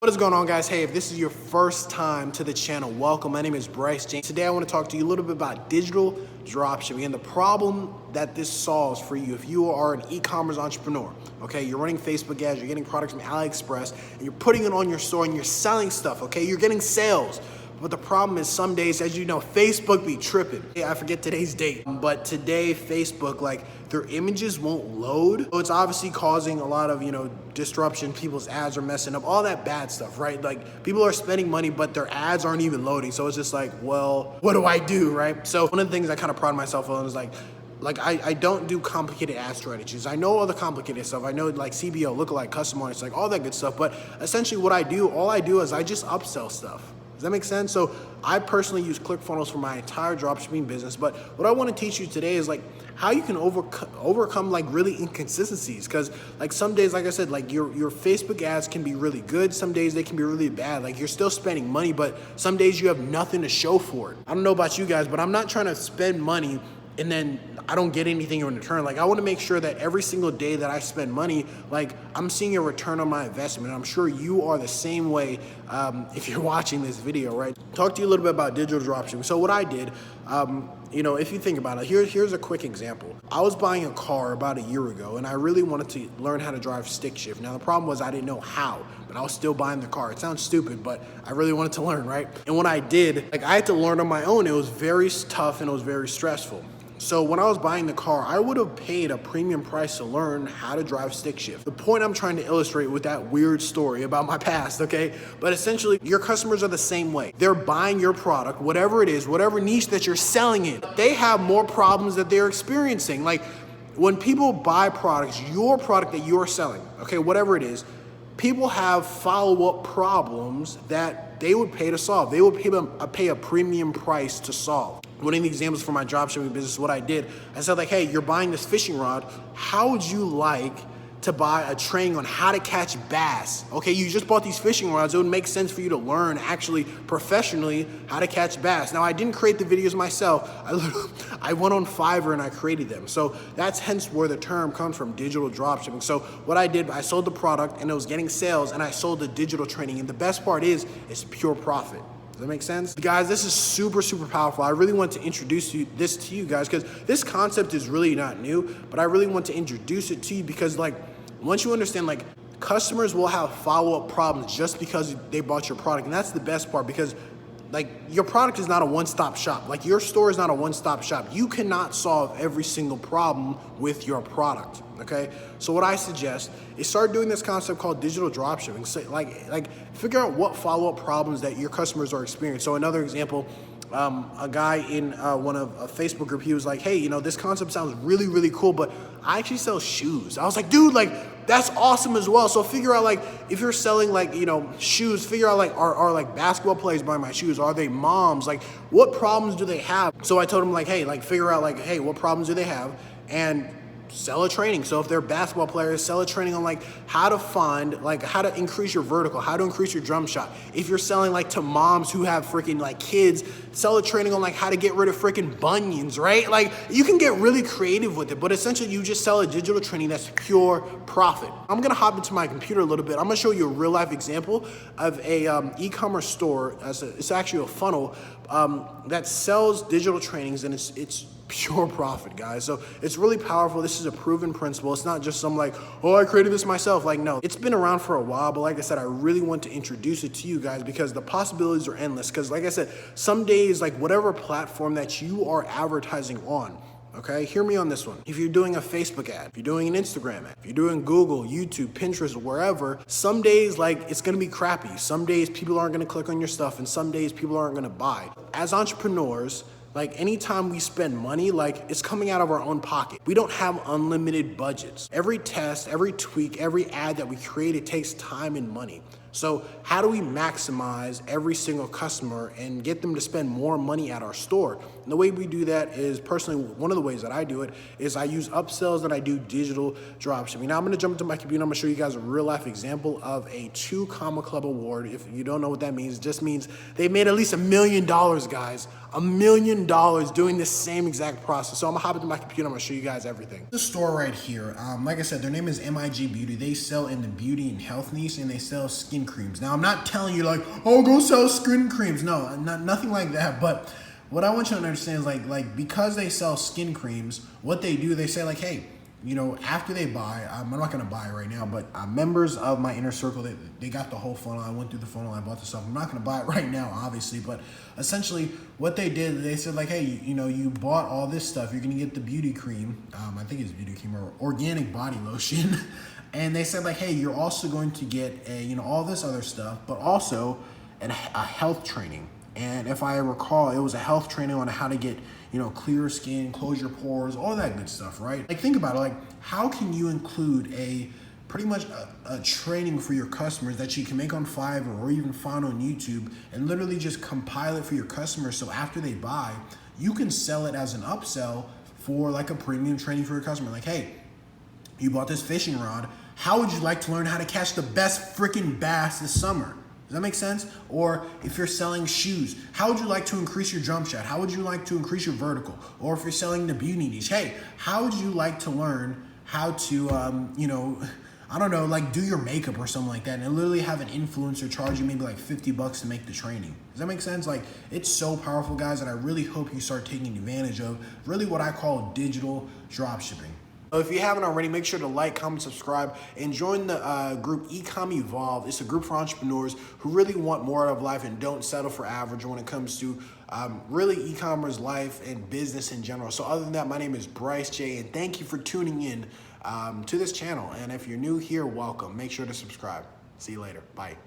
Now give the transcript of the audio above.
What is going on, guys? Hey, if this is your first time to the channel, welcome. My name is Bryce James. Today I want to talk to you a little bit about digital dropshipping and the problem that this solves for you if you are an e-commerce entrepreneur. Okay, you're running Facebook ads, you're getting products from AliExpress, and you're putting it on your store and you're selling stuff. Okay, you're getting sales. But the problem is some days, as you know, Facebook be tripping. I forget today's date, but today Facebook, their images won't load. So it's obviously causing a lot of, disruption. People's ads are messing up, all that bad stuff, right? Like people are spending money, but their ads aren't even loading. So it's just like, well, what do I do, right? So one of the things I kind of pride myself on is I don't do complicated ad strategies. I know all the complicated stuff. I know like CBO, lookalike, custom audience, like all that good stuff. But essentially what all I do is I just upsell stuff. Does that make sense? So I personally use ClickFunnels for my entire dropshipping business. But what I want to teach you today is how you can overcome really inconsistencies. Because some days, like I said, your Facebook ads can be really good. Some days they can be really bad. You're still spending money, but some days you have nothing to show for it. I don't know about you guys, but I'm not trying to spend money and then I don't get anything in return. I want to make sure that every single day that I spend money, I'm seeing a return on my investment. I'm sure you are the same way if you're watching this video, right? Talk to you a little bit about digital dropshipping. So what I did, if you think about it, here's a quick example. I was buying a car about a year ago and I really wanted to learn how to drive stick shift. Now the problem was I didn't know how, but I was still buying the car. It sounds stupid, but I really wanted to learn, right? And when I did, I had to learn on my own. It was very tough and it was very stressful. So when I was buying the car, I would have paid a premium price to learn how to drive stick shift. The point I'm trying to illustrate with that weird story about my past, okay? But essentially, your customers are the same way. They're buying your product, whatever it is, whatever niche that you're selling in. They have more problems that they're experiencing. When people buy products, your product that you're selling, okay, whatever it is, people have follow-up problems that they would pay to solve. They would pay a premium price to solve. One of the examples for my dropshipping business, what I did, I said hey, you're buying this fishing rod. How would you like to buy a training on how to catch bass? Okay, you just bought these fishing rods. It would make sense for you to learn actually professionally how to catch bass. Now, I didn't create the videos myself. I went on Fiverr and I created them. So that's hence where the term comes from, digital dropshipping. So what I did, I sold the product and it was getting sales and I sold the digital training. And the best part is it's pure profit. Does that make sense? Guys, this is super powerful. I really want to introduce this to you guys because this concept is really not new, but I really want to introduce it to you because once you understand customers will have follow-up problems just because they bought your product. And that's the best part because your product is not a one-stop shop. Your store is not a one-stop shop. You cannot solve every single problem with your product, okay? So what I suggest is start doing this concept called digital dropshipping. So figure out what follow-up problems that your customers are experiencing. So another example, a guy in one of a Facebook group, he was like, hey, this concept sounds really cool, but I actually sell shoes. I was like, dude, that's awesome as well. So figure out if you're selling shoes, figure out are basketball players buying my shoes? Are they moms? What problems do they have? So I told him hey, figure out hey, what problems do they have? And sell a training. So if they're basketball players, sell a training on how to find, how to increase your vertical, how to increase your drum shot. If you're selling to moms who have freaking kids, sell a training on how to get rid of freaking bunions, right? You can get really creative with it, but essentially you just sell a digital training that's pure profit. I'm gonna hop into my computer a little bit. I'm gonna show you a real life example of a e-commerce store. It's actually a funnel that sells digital trainings, and it's pure profit, guys. So it's really powerful. This is a proven principle. It's not just some oh, I created this myself. No, it's been around for a while, but like I said, I really want to introduce it to you guys because the possibilities are endless. Because like I said, some days, whatever platform that you are advertising on, okay, hear me on this one. If you're doing a Facebook ad, if you're doing an Instagram ad, if you're doing Google, YouTube, Pinterest, wherever, some days it's gonna be crappy. Some days people aren't gonna click on your stuff and some days people aren't gonna buy. As entrepreneurs, anytime we spend money, it's coming out of our own pocket. We don't have unlimited budgets. Every test, every tweak, every ad that we create, it takes time and money. So how do we maximize every single customer and get them to spend more money at our store? And the way we do that is, personally, one of the ways that I do it is I use upsells and I do digital dropshipping. Now I'm gonna jump into my computer. I'm gonna show you guys a real life example of a 2 Comma Club award. If you don't know what that means, it just means they made at least $1 million, guys. $1 million doing the same exact process. So I'm gonna hop into my computer. I'm gonna show you guys everything. This store right here, like I said, their name is MIG Beauty. They sell in the beauty and health niche, and they sell skin skin creams. Now, I'm not telling you like, oh, go sell skin creams. No, nothing like that. But what I want you to understand is like because they sell skin creams, what they do, they say like, hey, you know, after they buy, I'm not gonna buy it right now, but members of my inner circle, they got the whole funnel. I went through the funnel, I bought the stuff. I'm not gonna buy it right now, obviously, but essentially what they did, they said like, hey, you know, you bought all this stuff. You're gonna get the beauty cream. I think it's beauty cream or organic body lotion. And they said like, hey, you're also going to get all this other stuff, but also a health training. And if I recall, it was a health training on how to get, clearer skin, close your pores, all that good stuff, right? Like think about it, like how can you include pretty much a training for your customers that you can make on Fiverr or even find on YouTube and literally just compile it for your customers so after they buy, you can sell it as an upsell for like a premium training for your customer. Like, hey, you bought this fishing rod. How would you like to learn how to catch the best freaking bass this summer? Does that make sense? Or if you're selling shoes, how would you like to increase your jump shot? How would you like to increase your vertical? Or if you're selling the beauty niche, hey, how would you like to learn how to, I don't know, like do your makeup or something like that and literally have an influencer charge you maybe like $50 to make the training. Does that make sense? Like it's so powerful, guys, and I really hope you start taking advantage of really what I call digital dropshipping. So if you haven't already, make sure to like, comment, subscribe, and join the group Ecom Evolve. It's a group for entrepreneurs who really want more out of life and don't settle for average when it comes to really e-commerce life and business in general. So other than that, my name is Bryce J, and thank you for tuning in to this channel. And if you're new here, welcome. Make sure to subscribe. See you later. Bye.